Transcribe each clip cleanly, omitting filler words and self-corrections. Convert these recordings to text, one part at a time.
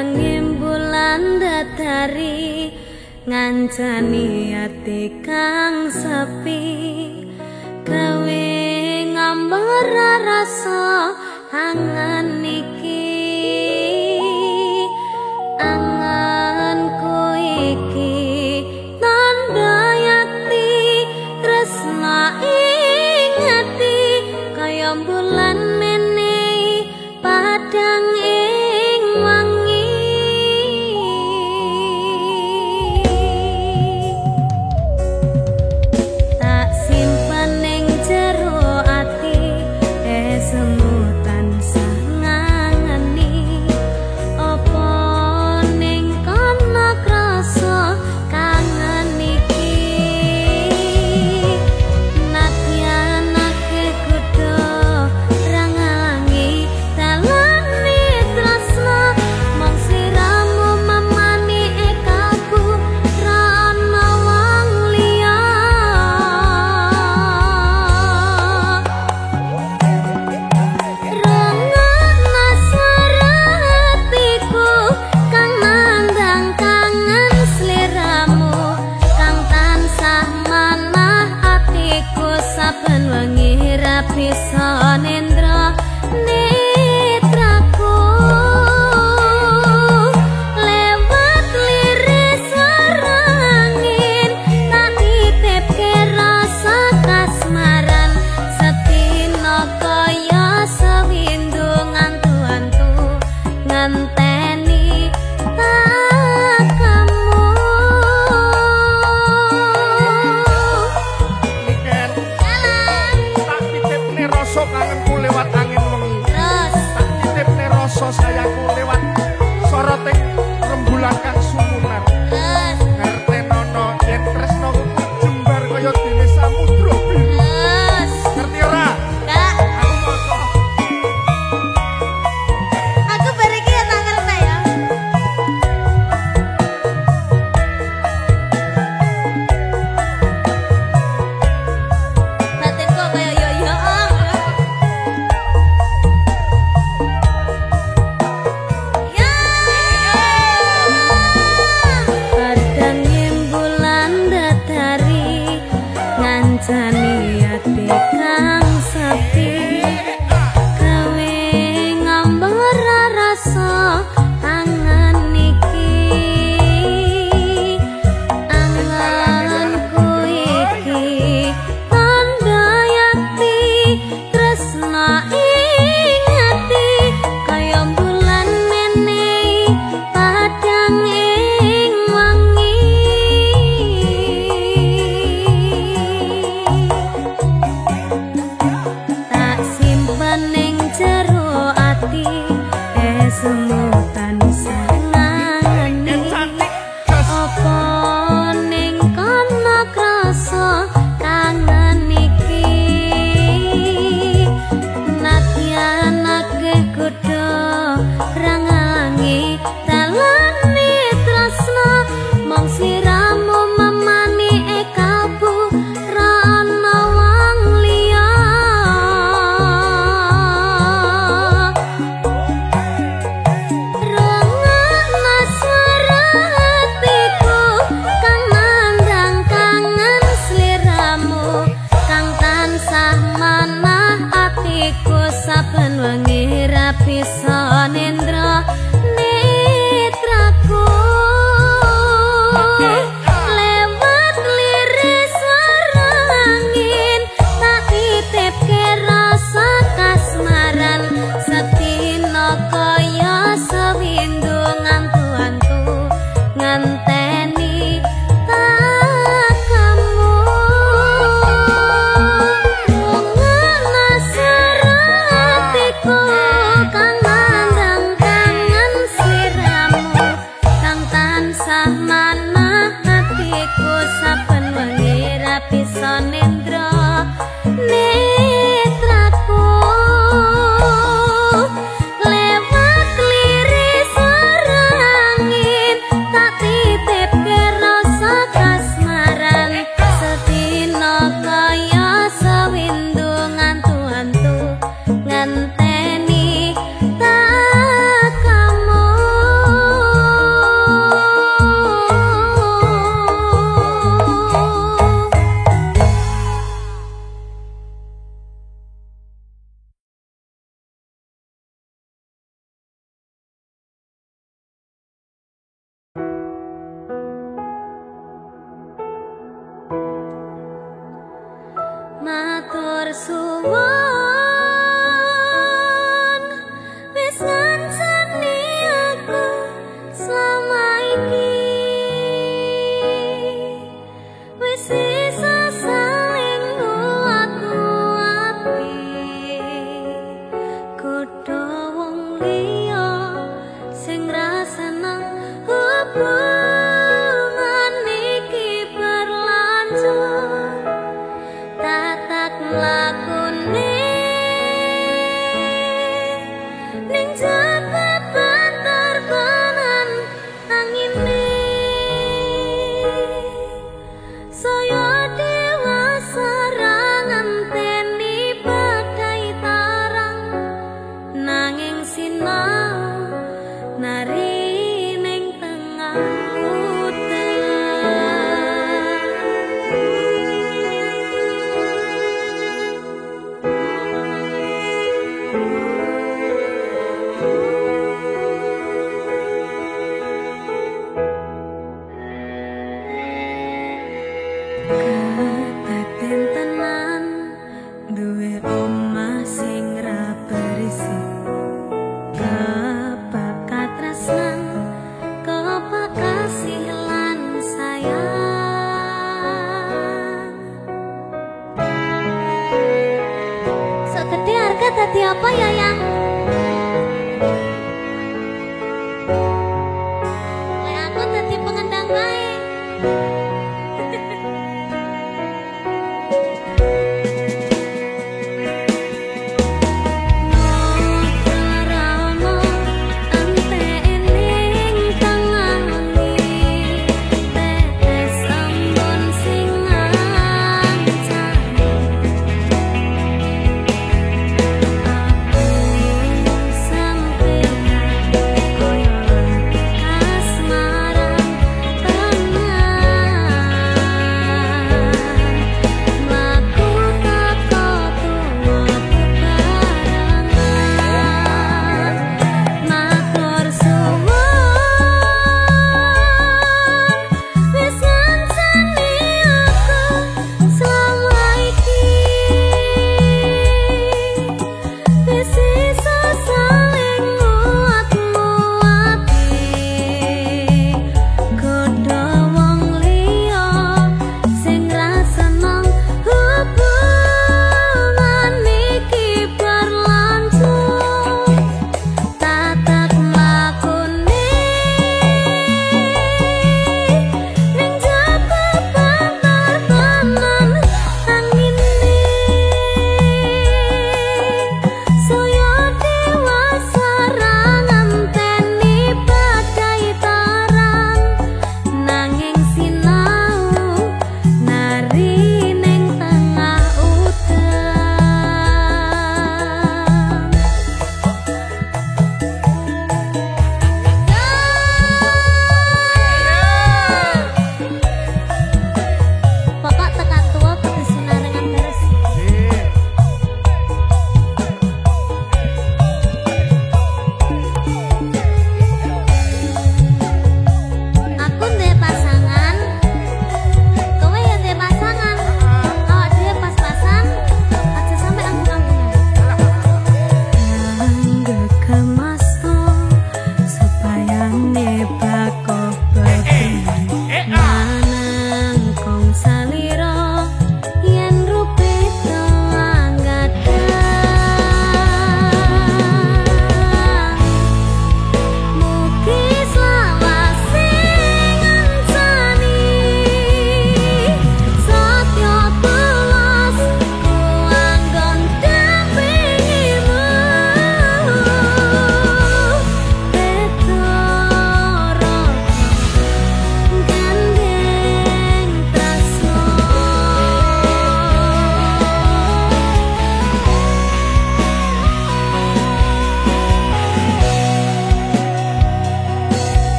Nanging bulan datari ngancani ati kang sepi, gawe ngambar rasa angan iki. Anganku iki tanda yati tresna ing ati, kaya bulan menehi padang ing wangi. Tak simpen ning jero ati, semu tansah ngangeni. Apa ning kono krasa kangen iki, nadyan akeh kudu rangangi dalane tresna. Mong sliramu mamani ekaku ra ana wong liya. Rungokna swara hatiku kang nandang kangen sliramu, kang tansah manah atiku saben wengi ra bisa nendra netraku. Lewat liris swara angin tak titipke rasa kasmaran, setino kaya sewindu ngantu-antu ngenteni takamu. Niken tak titipne rasa kangenku lewat suwon wis ngancani aku selama iki wis isa saling nguat-nguati kudu wong liya sing rasana hubungan iki berlanjut tatak lakune ning jabatan terbanan angine saya dewasa ngenteni badai tarang nanging sinau nari ning tengah kadaden tenan duwe omah sing ra berisik kebakat tresnan kebakat kasih lan sayang segede harga dadi apa ya yang lek aku dadi pengendang wae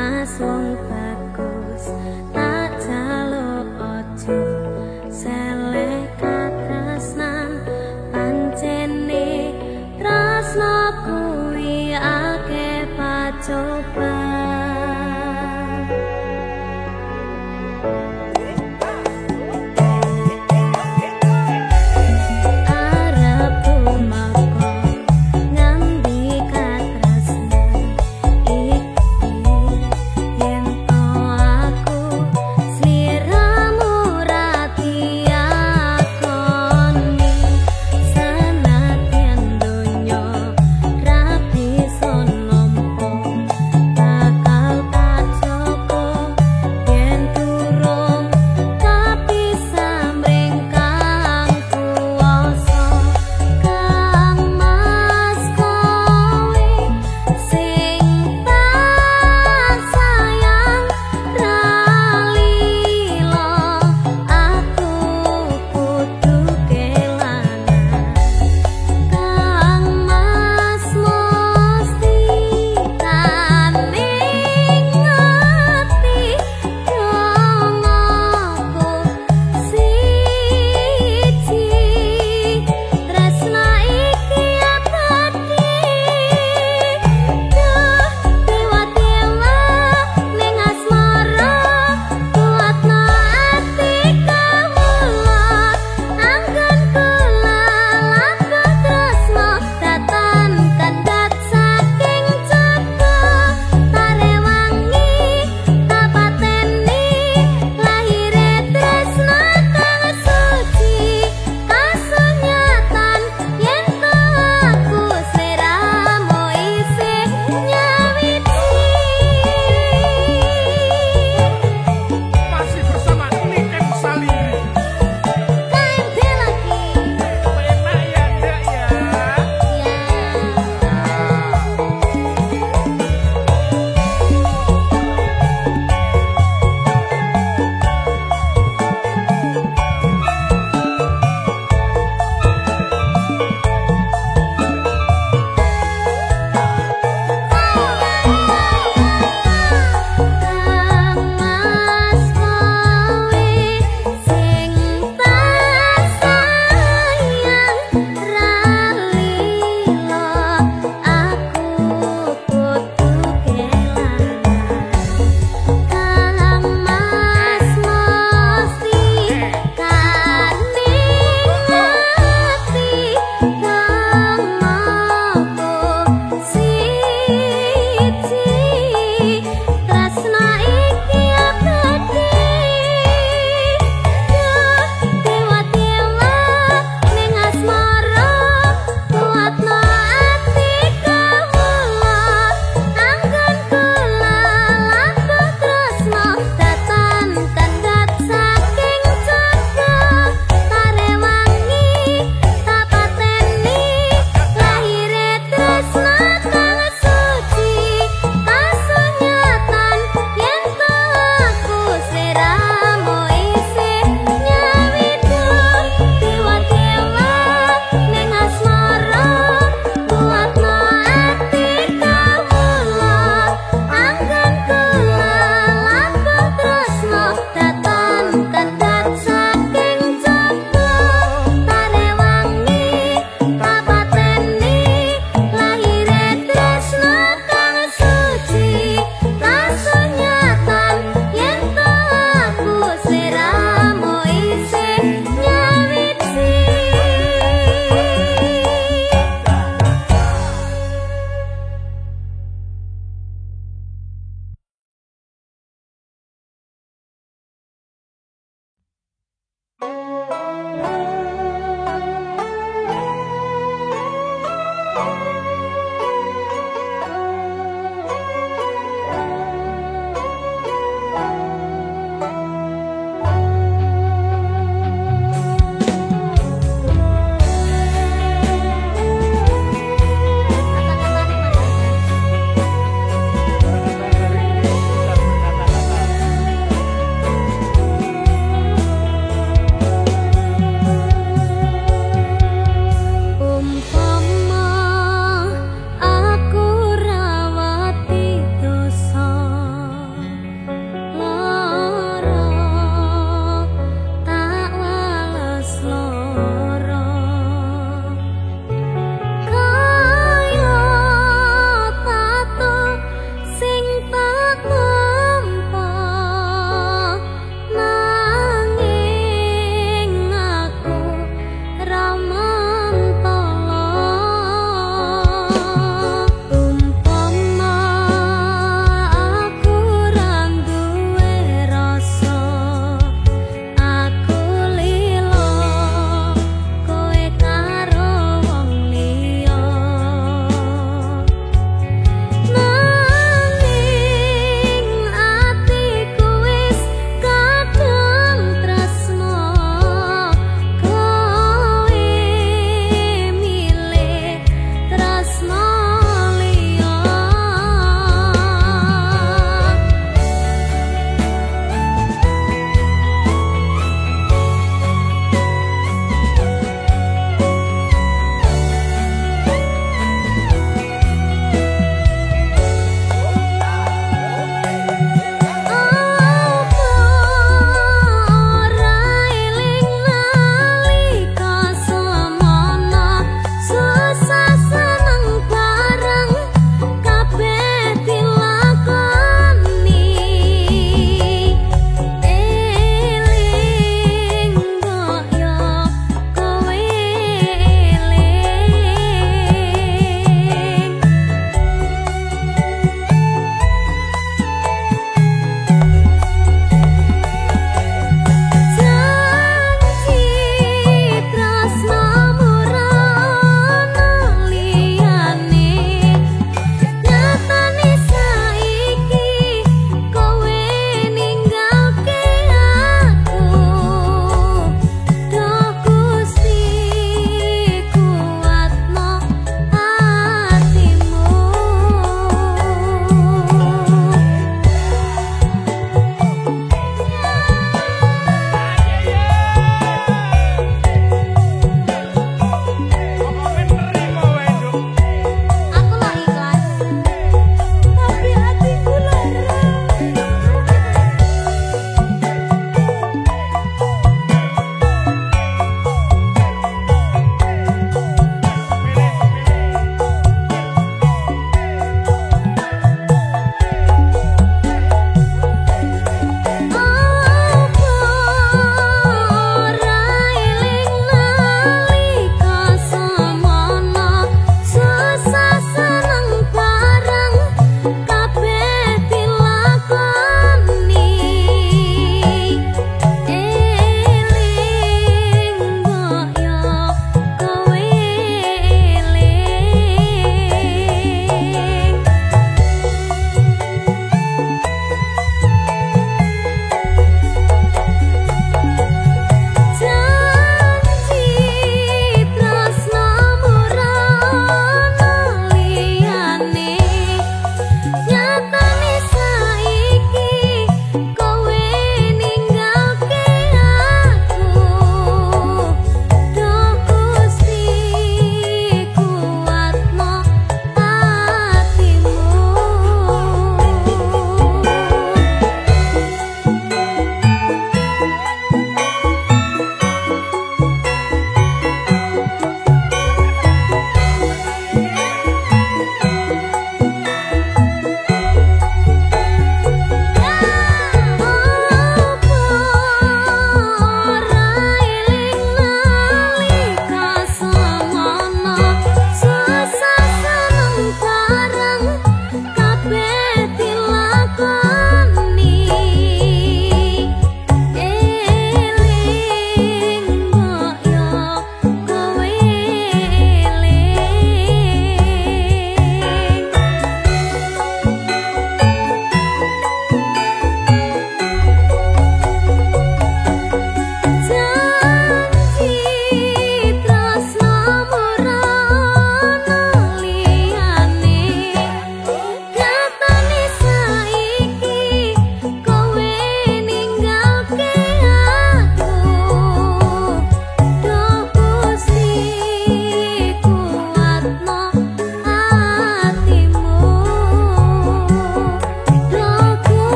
Mas wong bagus tak jaluk ojo seleh katresnan pancene tresno kuwi akeh pacoba. Yen to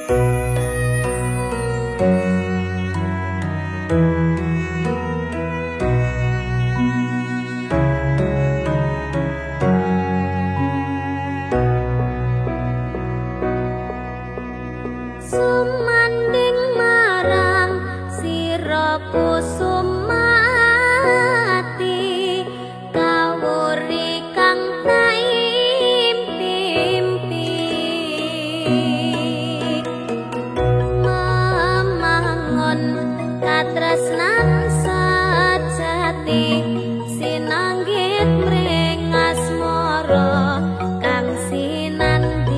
Sumanding marang sira kusumati kawuri kang tak impi-impi memangon katresnan sejati sinanggit mring asmara kang sinandi.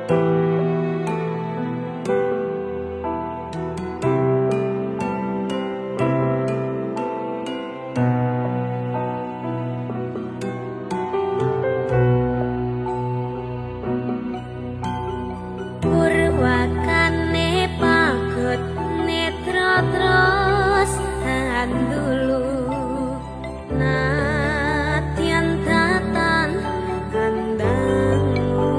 Purwakane pagut netra terus handulu nadyan tatan kandangmu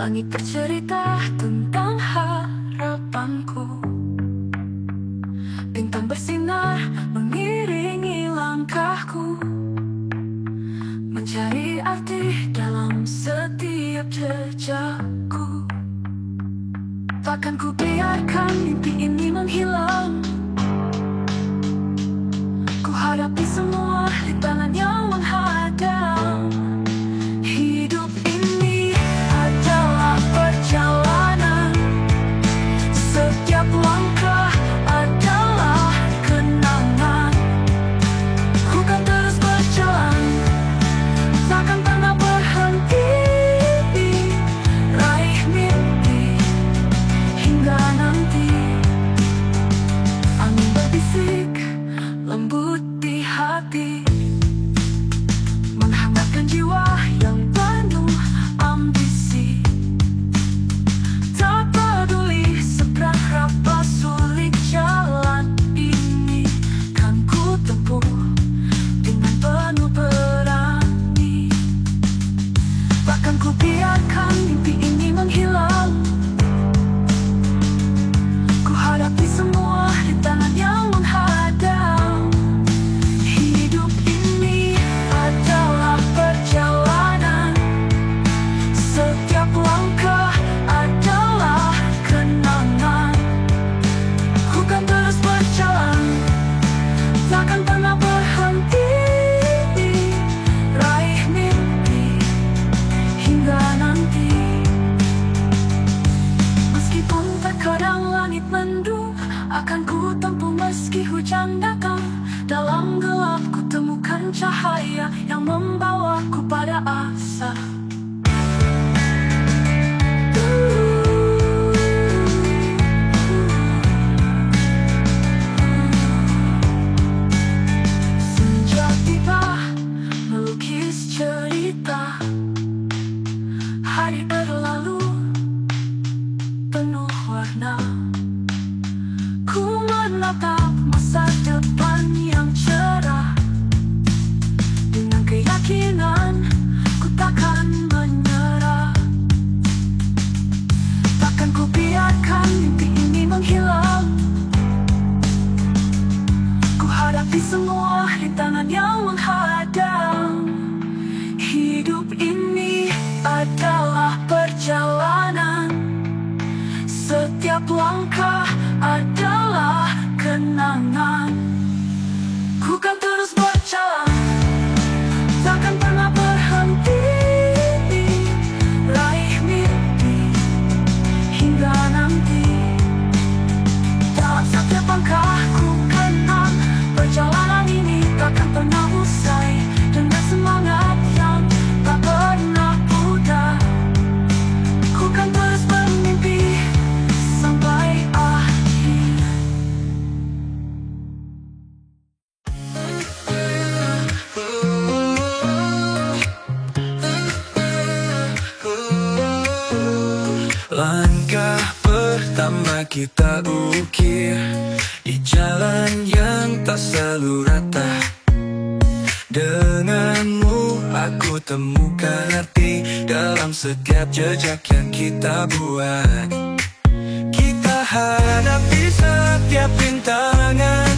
Langit bercerita tentang harapanku. Bintang bersinar mengiringi langkahku, mencari arti dalam setiap jejakku. Takkan ku biarkan mimpi ini menghilang. Ku hadapi semua rintangan yang menghadang. Hidup ini adalah perjalanan. Setiap langkah adalah kenangan. Ku kan terus berjalan, takkan pernah berhenti. Raih mimpi hingga nanti. Angin berbisik lembut di hati, menghangatkan jiwa yang penuh ambisi. Tak peduli seberapa sulit jalan ini, kan ku tempuh dengan penuh berani. Takkan ku biarkan mimpi ini menghilang. Ku hadapi semua rintangan yang menghadang. Hidup ini adalah perjalanan. Setiap langkah adalah kenangan. Ku kan terus berjalan, takkan pernah berhenti. Raih mimpi hingga nanti. Meskipun terkadang langit mendung, akan ku tempuh meski hujan datang. Dalam gelap ku temukan cahaya yang membawaku pada asa. Senja tiba melukis cerita. Hari berlalu penuh warna. Ku menatap masa depan yang cerah. Dengan keyakinan ku takkan menyerah. Takkan ku biarkan mimpi ini menghilang. Ku hadapi semua rintangan yang menghadang. Hidup ini adalah perjalanan. Setiap langkah adalah kenangan. Ku kan terus berjalan, takkan pernah berhenti. Raih mimpi hingga nanti. Dalam setiap langkah ku kenal, perjalanan ini takkan pernah usai. Dengan semangat yang tak pernah pudar, ku kan terus bermimpi sampai akhir. Langkah pertama kita ukir di jalan yang tak selalu rata. Denganmu aku temukan arti dalam setiap jejak yang kita buat. Kita hadapi setiap rintangan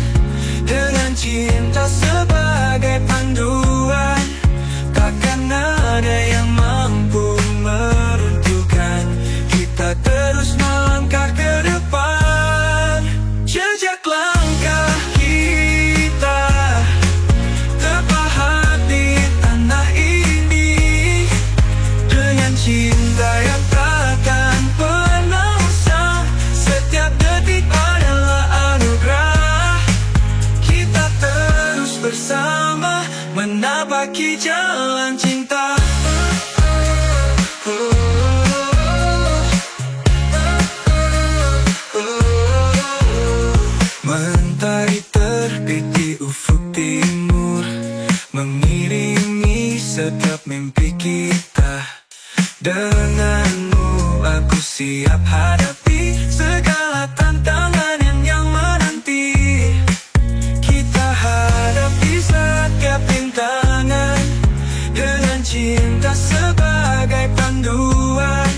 dengan cinta sebagai panduan. Takkan ada yang mampu meruntuhkan kita terus melangkah ke depan. Jejak langkah kita terpahat di tanah ini dengan cinta yang takkan pernah usang. Setiap detik adalah anugerah. Kita terus bersama menapaki jalan cinta. Mentari terbit di ufuk timur, mengiringi setiap mimpi kita. Denganmu aku siap hadapi segala tantangan yang menanti. Kita hadapi setiap rintangan dengan cinta sebagai panduan.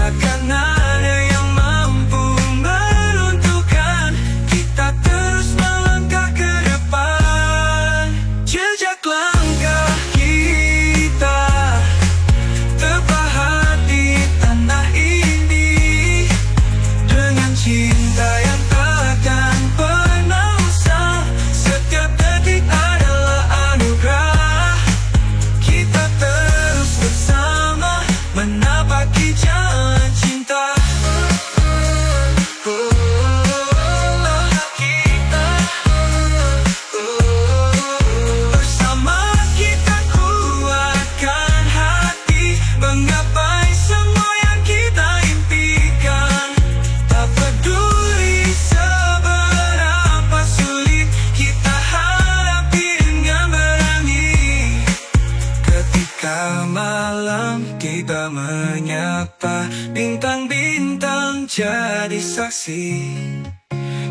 takkan ada yang mampu meruntuhkan. Kita terus melangkah ke depan. Jejak langkah kita terpahat di tanah ini dengan cinta yang takkan pernah usang. Setiap detik adalah anugerah. Kita terus bersama menapaki jalan cinta. Bersama kita kuatkan hati, menggapai semua yang kita impikan. Tak peduli seberapa sulit kita hadapi dengan berani. Ketika malam tiba menyapa, bintang-bintang jadi saksi.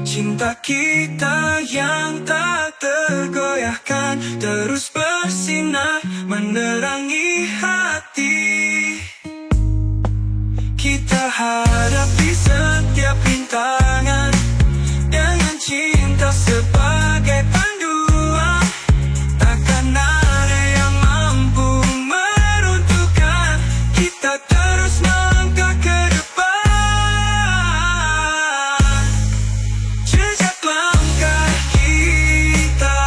Cinta kita yang tak tergoyahkan terus bersinar menerangi hati. Kita hadapi setiap rintangan dengan cinta sebagai panduan. Takkan ada yang mampu meruntuhkan. Kita terus melangkah ke depan. Jejak langkah kita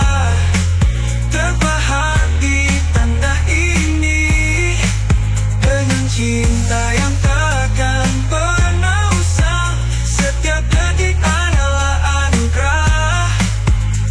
terpahat di tanah ini dengan cinta yang takkan pernah usang. Setiap detik adalah anugerah.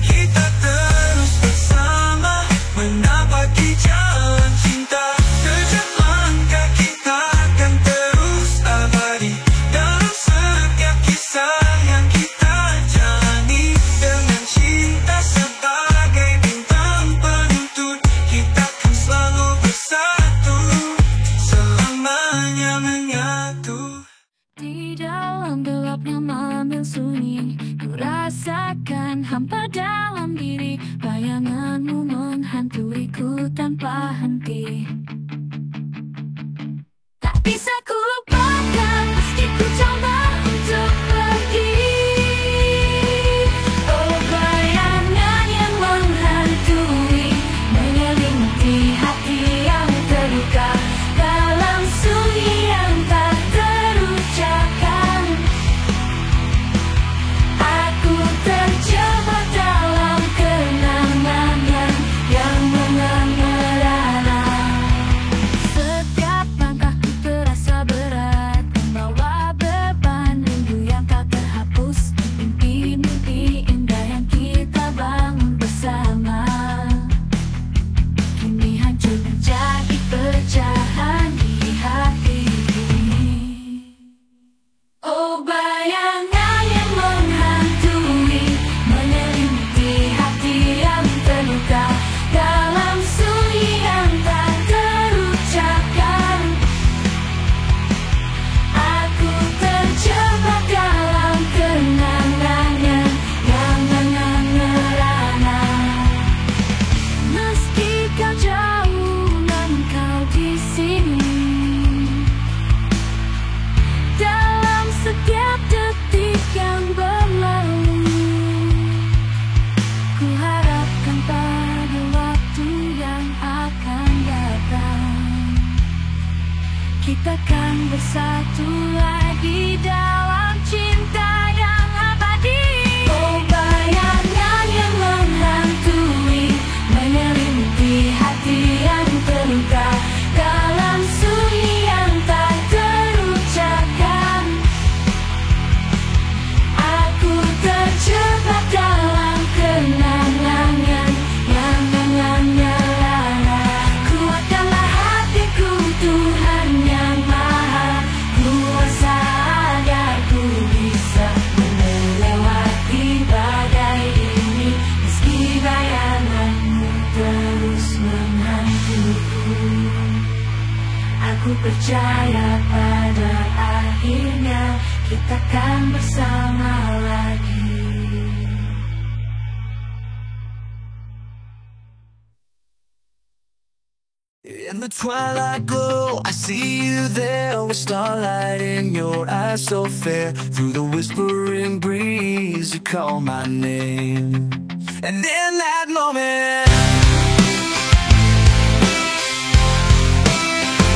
Kita terus bersama menapaki jalan cinta. Jejak langkah kita akan terus abadi dalam setiap kisah yang kita jalani. Dengan cinta sebagai bintang penuntun, kita akan selalu bersatu, selamanya menyatu. Di dalam gelapnya malam yang sunyi, ku rasakan hampa dalam diri. Bayanganmu menghantuiku tanpa henti. Tak bisa ku lupakan meski ku coba untuk pergi. Oh, bayangan yang menghantui, menyelimuti hati yang terluka dalam sunyi yang tak terucapkan. Aku terjebak dalam kenangan yang merana. Setiap langkahku terasa berat, membawa beban rindu yang tak terhapus. Mimpi-mimpi indah yang kita bangun bersama kini hancur menjadi pecahan di hati. Oh, bayangan yang menghantui, menyelimuti hati yang terluka dalam sunyi yang tak terucapkan. Aku terjebak dalam kenangan yang merana. Meski kau jauh namun kau di sini. Dalam setiap detik yang berlalu, ku harapkan pada waktu yang akan datang kita akan bersatu lagi dalam cinta yang abadi. Oh, bayangan yang menghantui, menyelimuti hati yang terluka dalam sunyi yang tak terucapkan. Aku terjebak dalam kenangan yang merana. Kuatkanlah hatiku, Tuhan yang Maha Kuasa, agar ku bisa melewati badai ini. Meski bayanganmu terus menghantui, aku percaya pada akhirnya kita akan bersama lagi. In the twilight glow, I see you there with starlight in your eyes so fair. Through the whispering breeze, you call my name. And in that moment,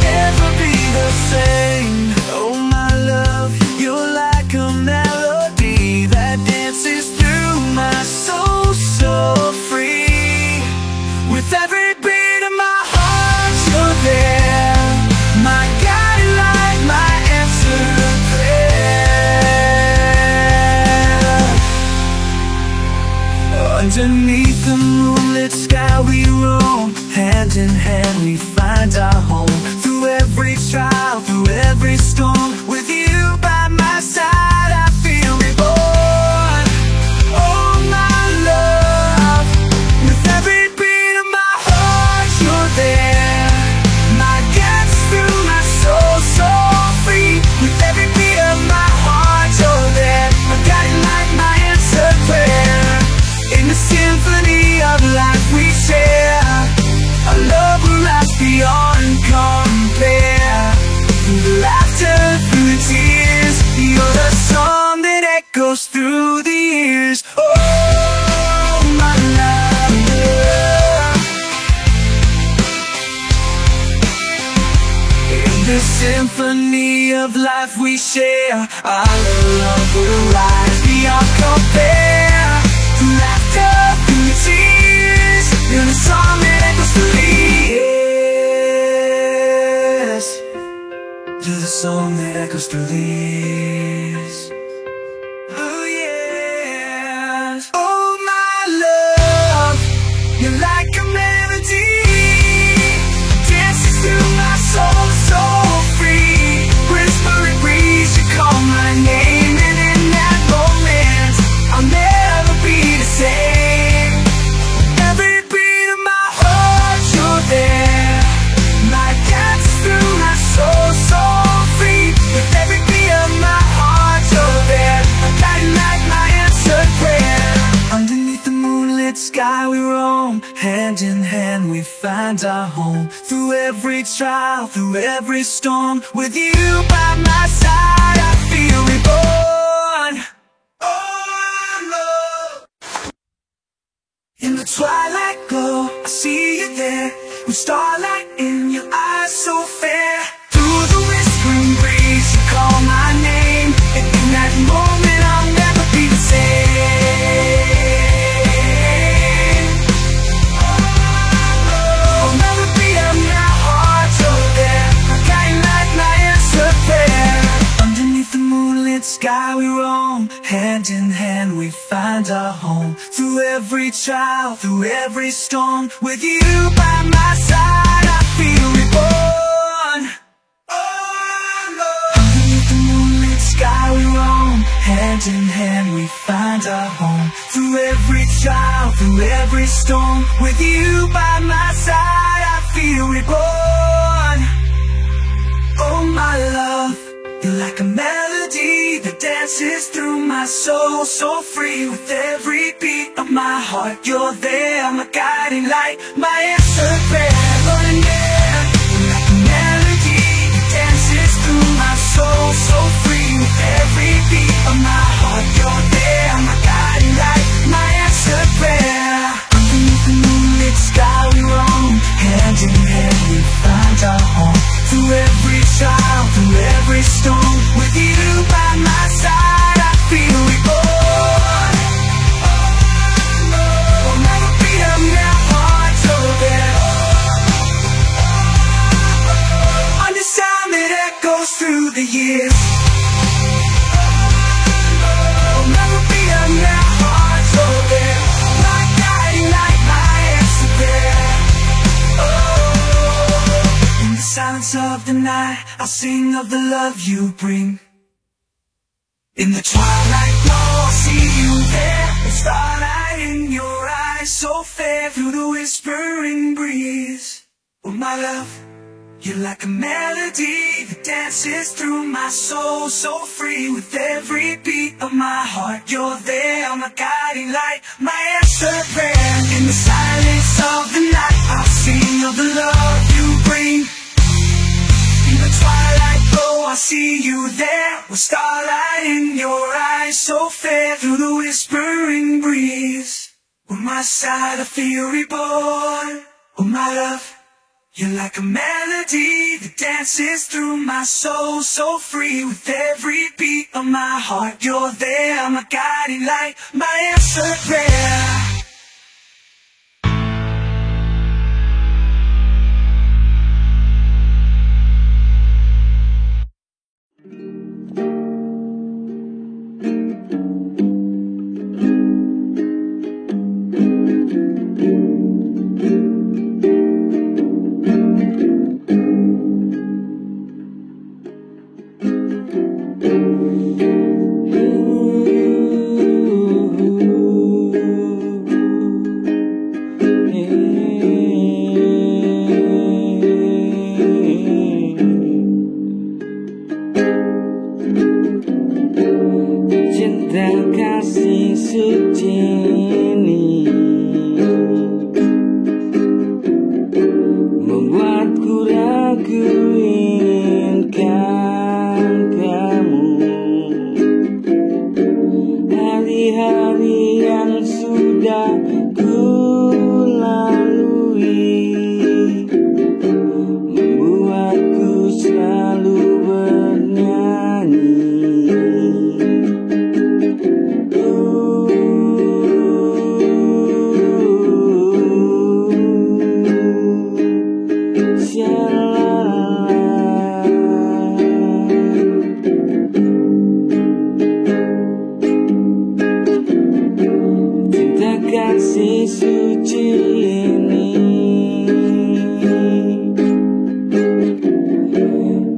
never be the same. Oh my love, you're like a melody that dances through my soul so free. With every beat of my heart, you're there, my guiding light, my answered prayer. Underneath the moonlit sky we roam, hand in hand we find our home. Through every trial, through every storm, with you by my side I feel reborn. Oh my love, with every beat of my heart you're there, my guidance through my soul so free. With every beat of my heart you're there, my guiding light, my answered prayer. In the symphony of life we share, a love will last beyond compare. Through the laughter, through the tears, you're the song that echoes through the years. Oh, my love. In the symphony of life we share, our love will rise beyond compare. Through laughter, through the tears, you're the song that echoes through the years. You're the song that echoes through the years. Oh yes. Oh my love, you're like a melody, dances through my soul so free. Whispering breeze, you call my name, and in that moment I'll never be the same. Every beat of my heart you're there, my guidance through my soul so free. With every beat of my heart you're there, my guiding light, my answered prayer. Underneath the moonlit sky we roam, hand in hand we find our home. Through every trial, through every storm, with you by my side I feel reborn. Oh love. In the twilight glow, I see you there, with starlight in your eyes so fair. Through the whispering breeze, you call my name, and in that moment I'll never be the same. I'll never be of my heart, you're there, my guiding light, my answered prayer. Underneath the moonlit sky we roam, hand in hand we find our home. Through every trial, through every storm, with you by my side I feel reborn. Oh Lord. Underneath the moonlit sky we roam, hand in hand we find our home. Through every trial, through every storm, with you by my side I feel reborn. Oh my love, you're like a melody that dances through my soul so free. With every beat of my heart you're there, my guiding light, my answered prayer. Oh yeah, you're like a melody that dances through my soul so free. With every beat of my heart you're there, my guiding light, my answered prayer. Underneath the moonlit sky we roam, hand in hand we find our home. Through every trial, through every storm, with you by my side I feel reborn. I'll never be of my heart, you're there. On the sound that echoes through the years. I'll never be of my heart, you're there, my guiding light, my answer prayer. In the silence of the night, I'll sing of the love you bring. In the twilight glow, I'll see you there, the starlight in your eyes so fair. Through the whispering breeze, oh my love, you're like a melody that dances through my soul so free. With every beat of my heart you're there, my guiding light, my answered prayer. In the silence of the night, I'll sing of the love you see you there, with starlight in your eyes, so fair through the whispering breeze. On my side I feel reborn. Oh my love, you're like a melody that dances through my soul, so free with every beat of my heart. You're there, my guiding light, my answered prayer. Cinta kasih suci ini membuatku ragu inginkan kamu. Hari-hari yang sudah ku lalui membuatku selalu bernyanyi. Cinta kasih suci ini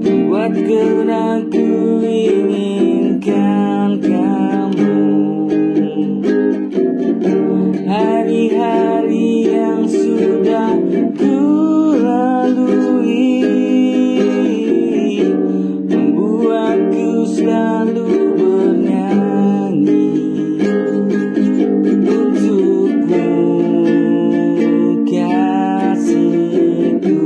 membuatku ragu inginkan kamu. Hari-hari yang sudah ku lalui membuatku selalu bernyanyi untukmu, kasihku.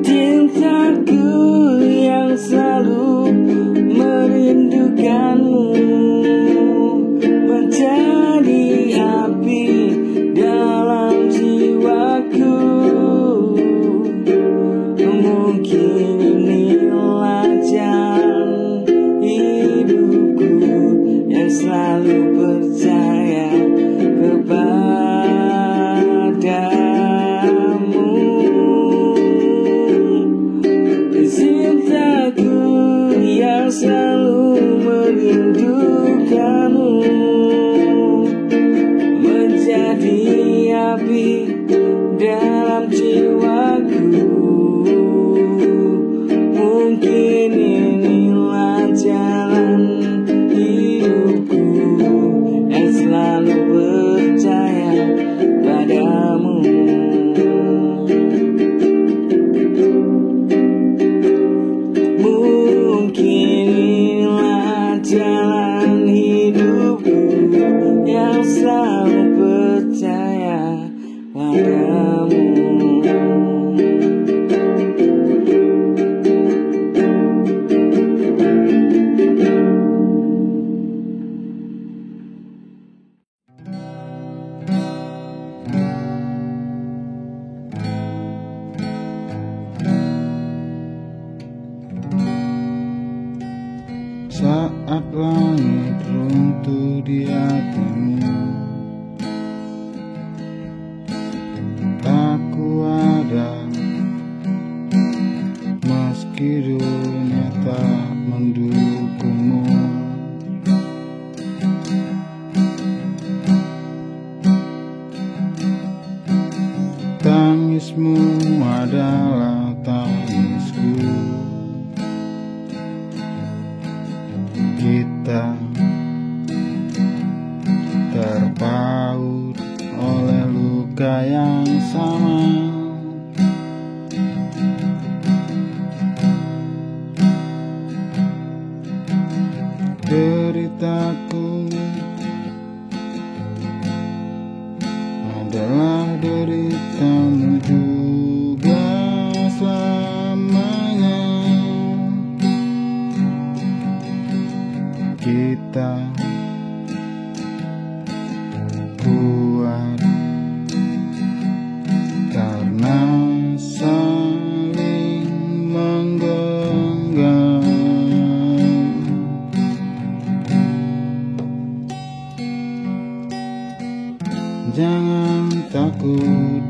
Cintaku yang selalu merindukanmu menjadi api dalam jiwaku. Mungkin inilah jalan hidupku yang selalu percaya kepadamu. Cintaku yang selalu merindukanmu menjadi api dalam jiwaku. Mungkin inilah jalan hidupku yang selalu percaya padamu. Mungkin inilah jalan hidupku yang selalu percaya padamu. Saat langit runtuh di hatimu, aku ada meski dunia tak mendukungmu. Tangismu adalah tangisku. Kita terpaut oleh luka yang sama. Deritaku telah deritamu juga selamanya. Kita kuat karena saling menggenggam. Jangan takut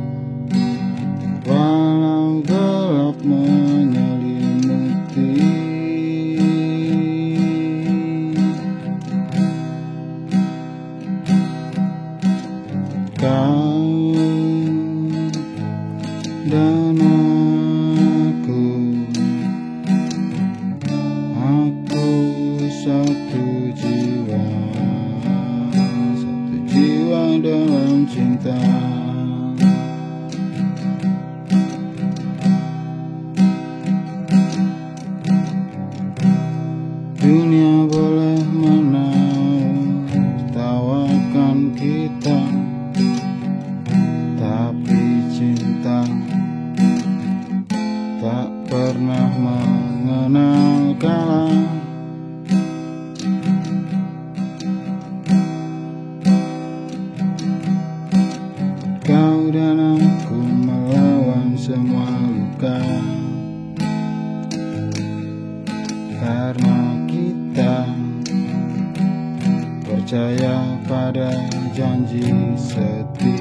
walau gelap menyelimuti. Kau dan aku satu jiwa dalam cinta. Dunia boleh menertawakan kita, tapi cinta tak pernah mengenal kalah. Kau dan aku melawan semua luka, karena kita percaya pada janji setia.